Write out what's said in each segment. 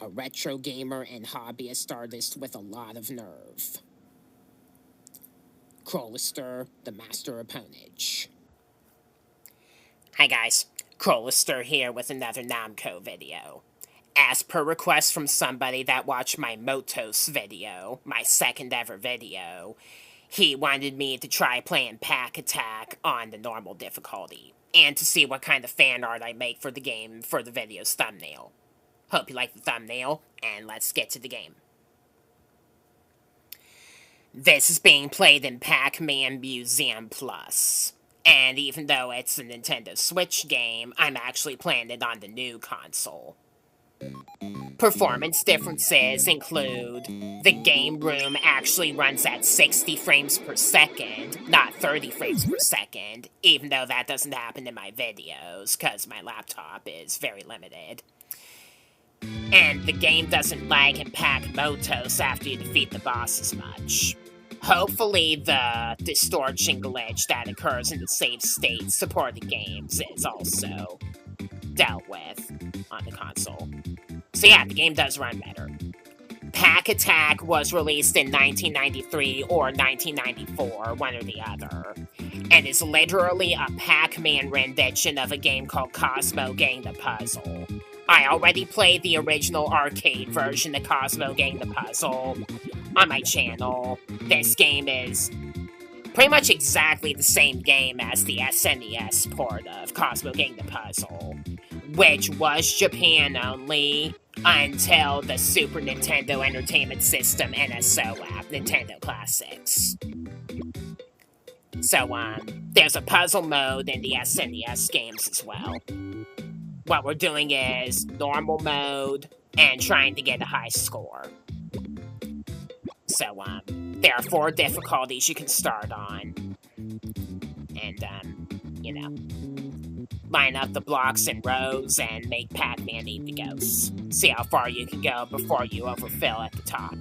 a retro gamer and hobbyist artist with a lot of nerve. Crowlister, the master of ponage. Hi guys, Crowlister here with another Namco video. As per request from somebody that watched my Motos video, my second ever video, he wanted me to try playing Pac-Attack on the normal difficulty, and to see what kind of fan art I make for the game for the video's thumbnail. Hope you like the thumbnail, and let's get to the game. This is being played in Pac-Man Museum Plus, and even though it's a Nintendo Switch game, I'm actually playing it on the new console. Performance differences include the game room actually runs at 60 frames per second, not 30 frames per second, even though that doesn't happen in my videos, because my laptop is very limited. And the game doesn't lag in Pac-Motos after you defeat the boss as much. Hopefully the distortion glitch that occurs in the save state supported games is also dealt with on the console. So yeah, the game does run better. Pac-Attack was released in 1993 or 1994, one or the other, and is literally a Pac-Man rendition of a game called Cosmo Gang the Puzzle. I already played the original arcade version of Cosmo Gang the Puzzle on my channel. This game is pretty much exactly the same game as the SNES port of Cosmo Gang the Puzzle, which was Japan only until the Super Nintendo Entertainment System NSO app, Nintendo Classics. So, there's a puzzle mode in the SNES games as well. What we're doing is normal mode and trying to get a high score. So, there are 4 difficulties you can start on. And, line up the blocks in rows and make Pac-Man eat the ghosts. See how far you can go before you overfill at the top.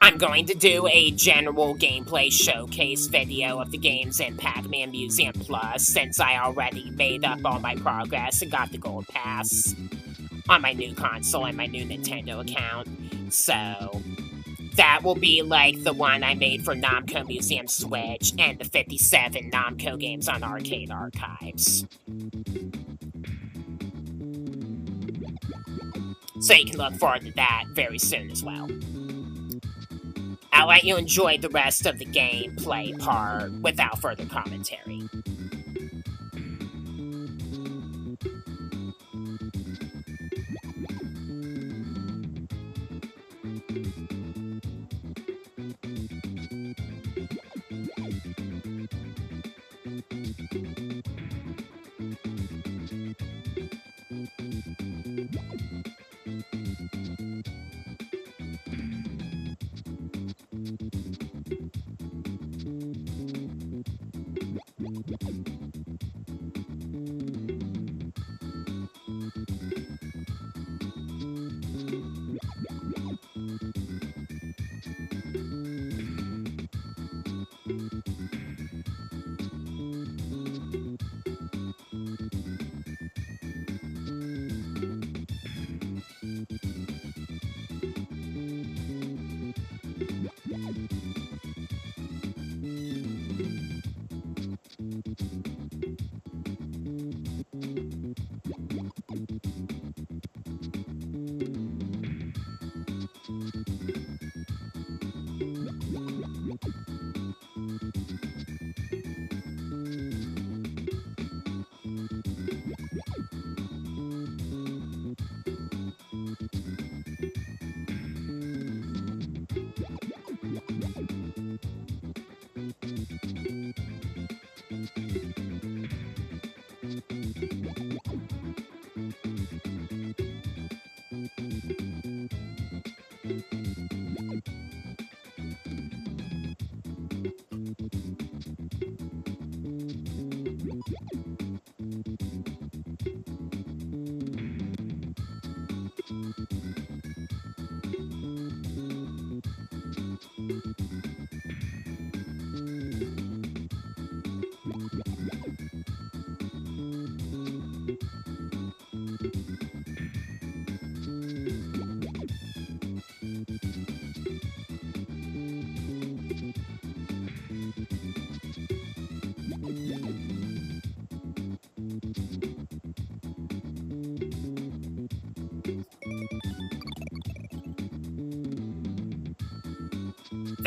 I'm going to do a general gameplay showcase video of the games in Pac-Man Museum Plus, since I already made up all my progress and got the gold pass on my new console and my new Nintendo account. So that will be like the one I made for Namco Museum Switch and the 57 Namco games on Arcade Archives. So you can look forward to that very soon as well. I'll let you enjoy the rest of the gameplay part without further commentary.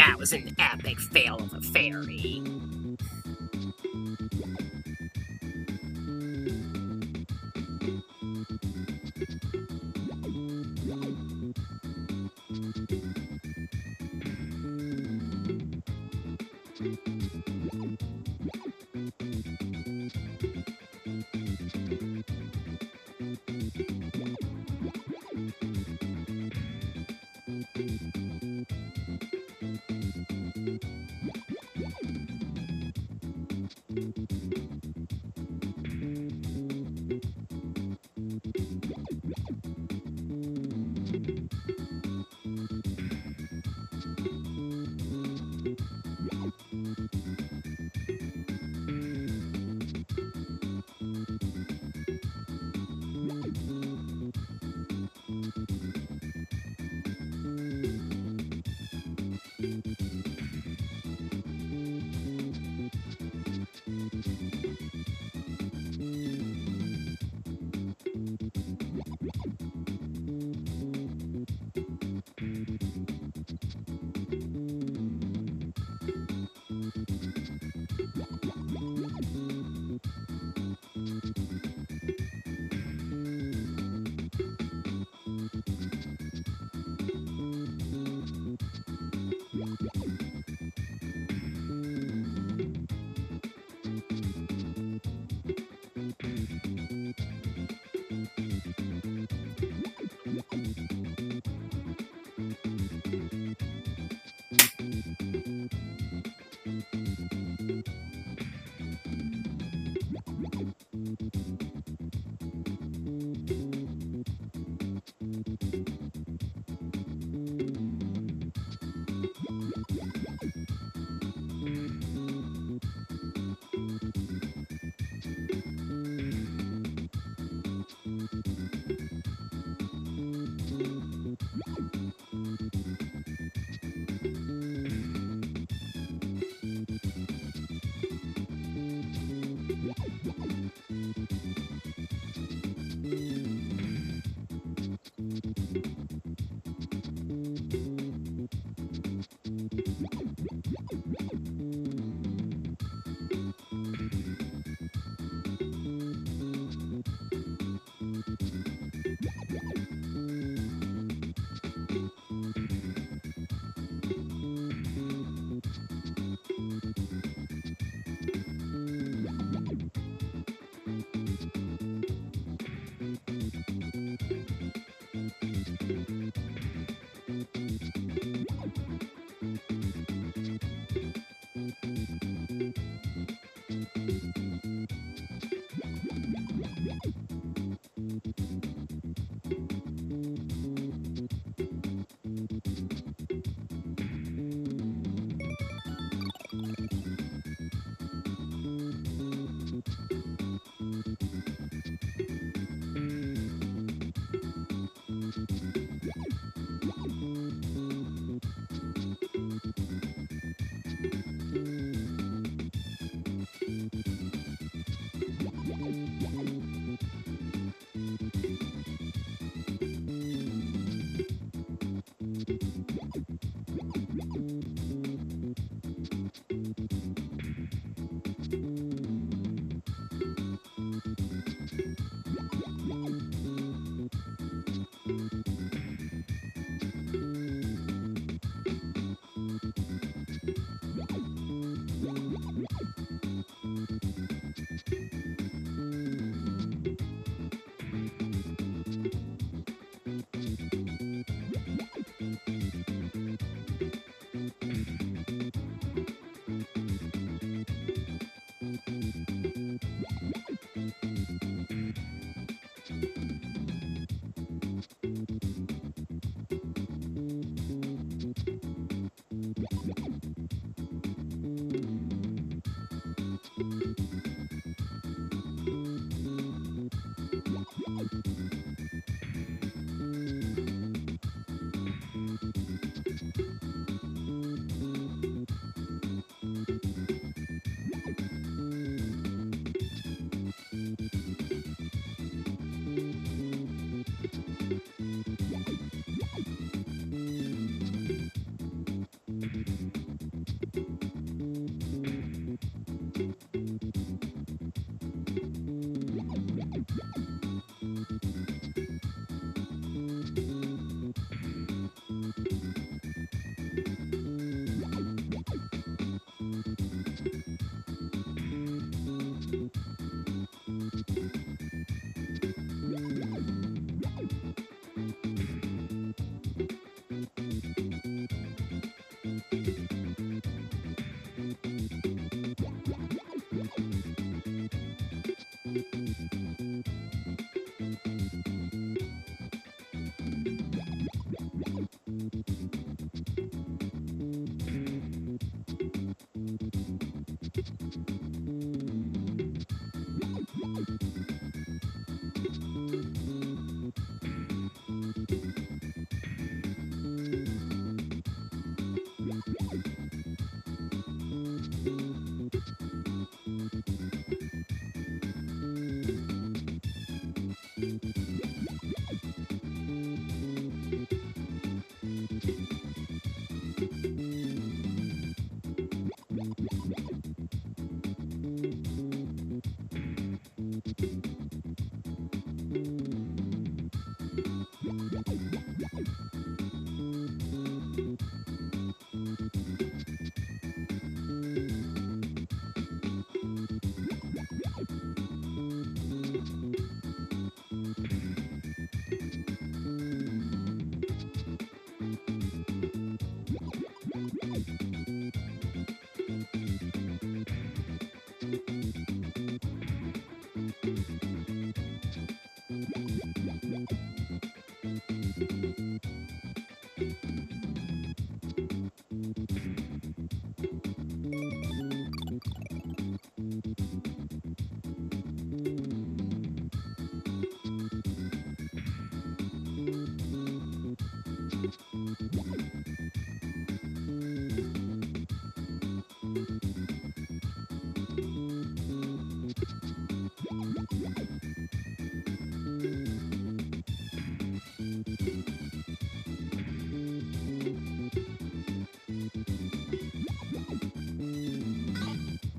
That was an epic fail of a fairy.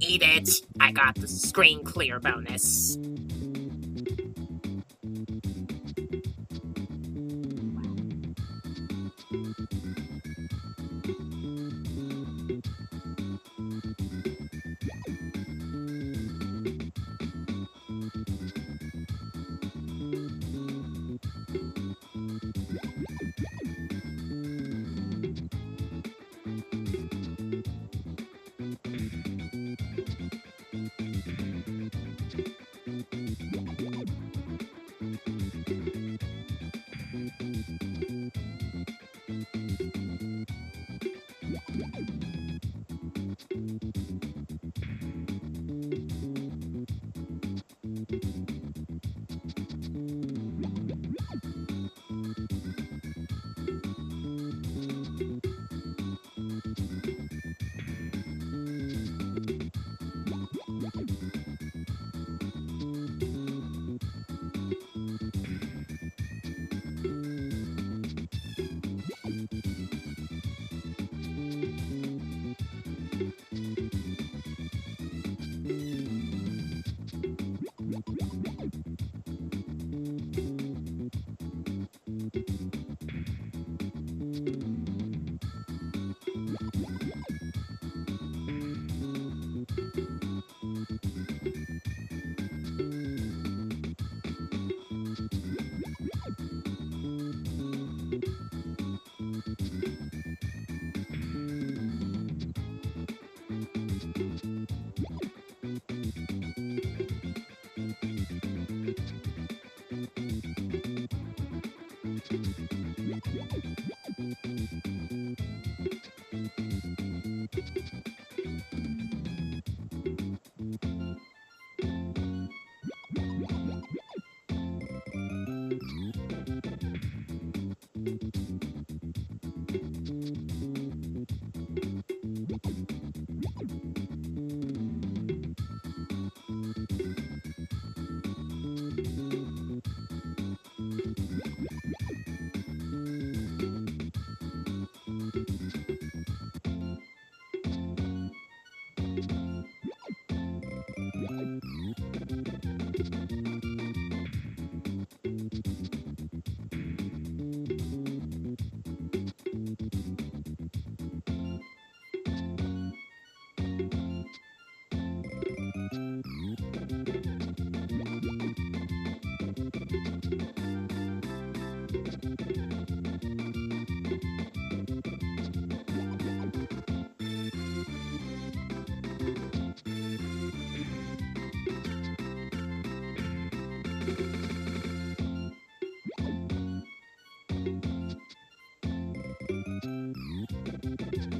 Eat it! I got the screen clear bonus.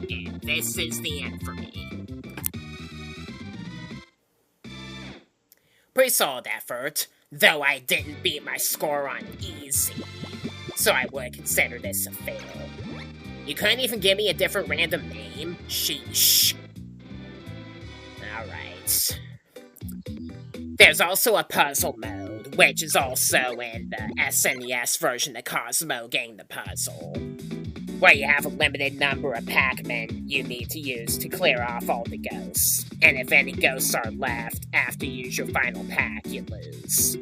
And this is the end for me. Pretty solid effort, though I didn't beat my score on easy, so I would consider this a fail. You couldn't even give me a different random name? Sheesh. Alright. There's also a puzzle mode, which is also in the SNES version of Cosmo Game the Puzzle, where you have a limited number of Pac-Men you need to use to clear off all the ghosts. And if any ghosts are left after you use your final pack, you lose.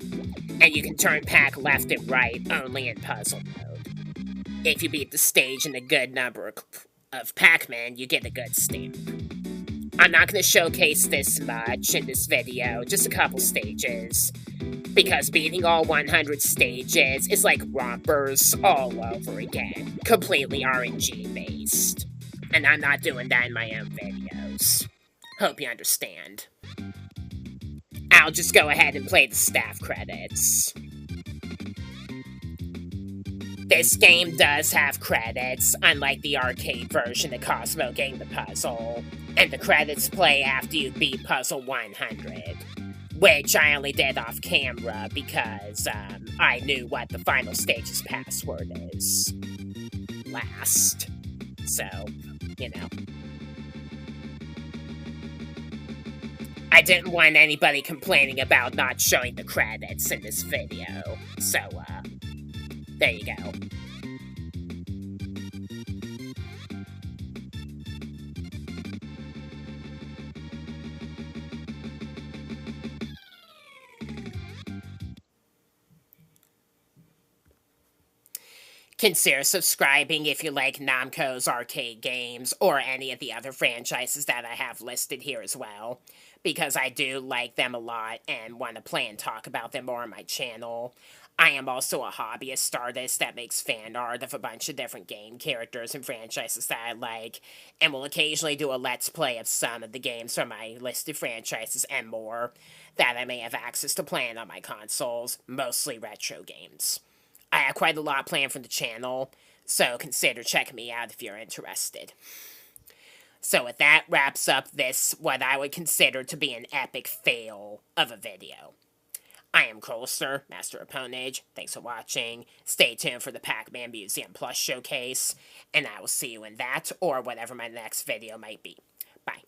And you can turn pack left and right only in puzzle mode. If you beat the stage in a good number of Pac-Man, you get a good stamp. I'm not going to showcase this much in this video, just a couple stages, because beating all 100 stages is like rompers all over again, completely RNG based, and I'm not doing that in my own videos. Hope you understand. I'll just go ahead and play the staff credits. This game does have credits, unlike the arcade version of Cosmo Game the Puzzle, and the credits play after you beat Puzzle 100, which I only did off camera because I knew what the final stage's password is last, so, you know. I didn't want anybody complaining about not showing the credits in this video, so, there you go. Consider subscribing if you like Namco's arcade games, or any of the other franchises that I have listed here as well, because I do like them a lot and want to play and talk about them more on my channel. I am also a hobbyist artist that makes fan art of a bunch of different game characters and franchises that I like, and will occasionally do a let's play of some of the games from my listed franchises and more that I may have access to playing on my consoles, mostly retro games. I have quite a lot planned for the channel, so consider checking me out if you're interested. So with that wraps up this, what I would consider to be an epic fail of a video. I am Colster, Master of Ponage. Thanks for watching. Stay tuned for the Pac-Man Museum Plus showcase, and I will see you in that or whatever my next video might be. Bye.